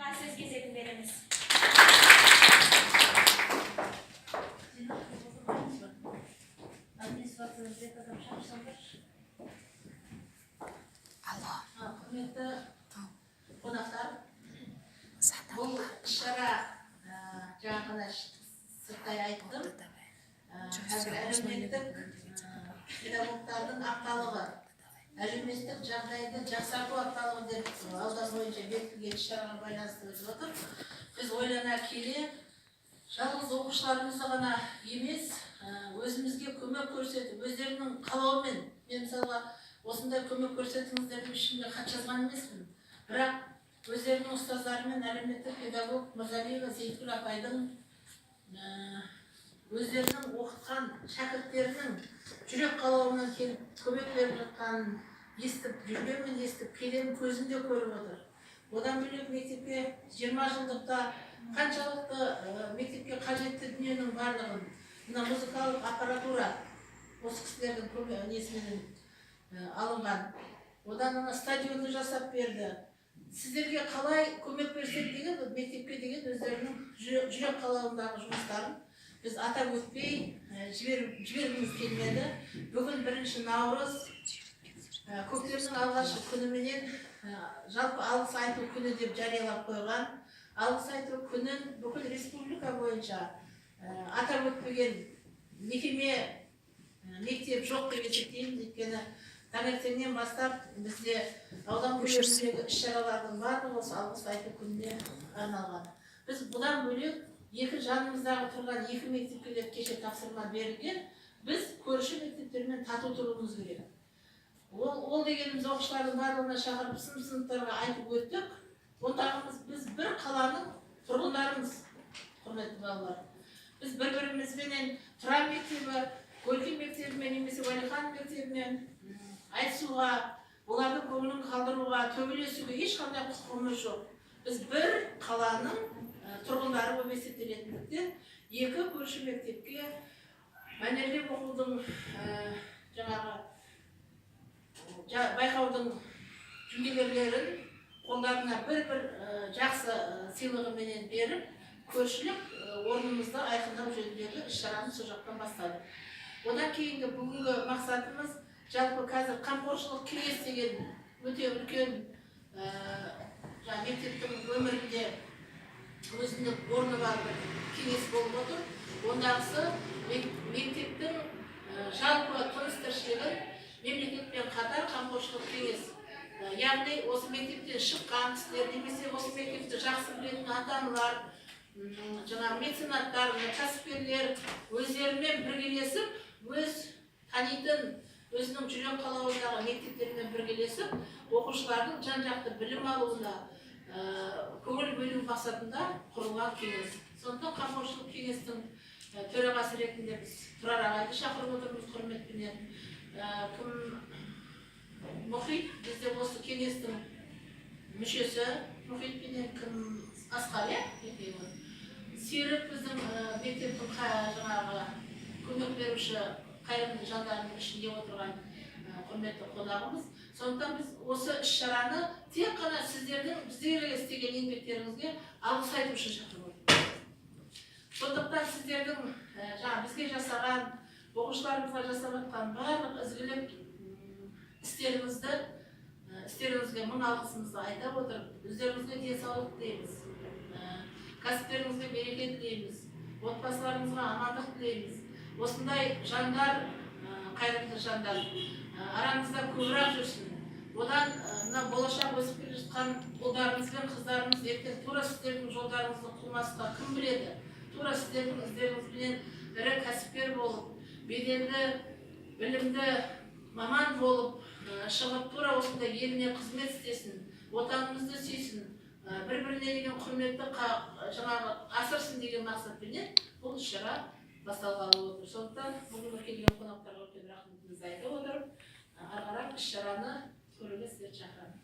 Ағай сөз кезегін береміз. Құрметті қонақтар, бұл іс-шара жаңа ғана сырттай айттым. Қазір әлеуметтік педагогтардың апталығы, әлеуметтік жағдайды жақсарту апталығы деп аудан бойынша бекітілген іс-шараға байланысты өтіп отыр. Біз ойлана келе жалғыз оқушыларымызды ғана емес, өзімізге көмек көрсетіп, өздерінің қалауымен, мен мысалға осындай көмек көрсетіңіздер деп ешкімге хат жазған емеспін. Бірақ өздерінің ұстаздарымен әлеуметтік педагог Мырзалиева Сейіткүл апайдың өздерінің оқытқан шәкірттерінің жүрек қалауынан келіп көмек беріп жатқанын естіп жүргенмен, естіп келемін, көзімде көріп отыр. Одан бөлек мектепке 20 жылдықта қаншалықты мектепке қажетті дүниенің барлығын, мына музыкалық аппаратура осы кісілердің несімен алынған. Одан ана стадионды жасап берді. Сіздерге қалай көмек берсек деген, мектепке деген өздерінің жүрек қалауындағы жұмыстарын біз атап өтпей жібергіміз келмеді. Бүгін 1 наурыз көктемнің алғашқы күніменен жалпы алғыс айту күні деп жариялап қойған. Алғыс айту күнін бүкіл республика бойынша атап өтпеген мектеп жоқ деп есептейміз. Өйткені таңертеңнен бастап бізде аудан көлеміндегі іс-шаралардың барлығы осы алғыс айту күніне арналған. Біз бұдан бөлек екі жанымыздағы тұрған екі мектепке кеше тапсырма берілген. Біз көрші мектептермен тату тұруымыз керек. Ол дегеніміз оқушылардың барлығына шақырып сыныптарға айтып өттік. Ондағымыз біз бір қаланың тұрғындарымыз, құрметті балалар. Біз бір-бірімізбенен Тұран мектебі, Көркем мектебімен немесе Уәлихан мектебімен айтысуға, олардың көңілін қалдыруға, төбелесуге ешқандай құқығымыз жоқ. Біз бір қаланың тұрғындары болып есептелетіндіктен екі көрші мектепке мәнерлеп оқудың жаңағы байқаудың жүлдегерлерін қолдарына бір-бір жақсы сыйлығыменен беріп, көршілік орнымызды айқындау жөніндегі іс-шараны сол жақтан бастадық. Одан кейінгі бүгінгі мақсатымыз жалпы қазір қамқоршылық кеңес деген өте үлкен мектептің өмірінде өзінің орны бар бір кеңес болып отыр. Ондағысы мектептің жалпы тыныс-тіршілігін мемлекетпен қатар қамқоршылық кеңес. Яғни осы мектептен шыққан кісілер, немесе осы мектепті жақсы білетін ата-аналар, жаңағы меценаттар, кәсіпкерлер өздерімен біргелесіп, өз танитын өзінің жүрек қалауындағы мектептермен біргелесіп, оқушылардың жан-жақты білім алуына көңіл бөлу мақсатында құрылған кеңес. Сондықтан қамқоршылық кеңестің төрағасы ретінде біз Тұрар ағайды шақырып отырмыз құрметпенен. Мұхит, бізде осы кеңестің мүшесі, Мұхитпенен кім Асқар, Серік біздің мектептің жаңағы көмек беруші қайырымды жандарының ішінде отырған құрметті қонағымыз. Сондықтан біз осы іс-шараны тек қана сіздердің біздерге істеген еңбектеріңізге алғыс айту үшін шақырып отырмыз. Сондықтан сіздердің бізге жасаған, оқушыларымызға жасап жатқан барлық ізгілік істеріңізге мың алғысымызды айта отырып, өздеріңізге денсаулық тілейміз, кәсіптеріңізге береке тілейміз, отбасыларыңызға амандық тілейміз. Осындай жандар, қайырымды жандар арамызда көбірек жүрсін. Одан болашақ өсіп келе жатқан ұлдарымыз бен қыздарымыз ертең тура сіздердің жолдарыңызды қумасқа кім біледі? Тура сіздердің іздеріңізбенен ірі кәсіпкер болып, беделді, білімді маман болып шығып, тура осындай еліне қызмет істесін, отанымызды сүйсін, бір-біріне деген құрметті асырсын деген мақсатпенен бұл іс-шара басталғалы отыр. Сондықтан бүгінгі келген қонақтарға үлкен рахметімізді айтып отырып, ары қарай іс-шараны көруге сіздерді шақырамын.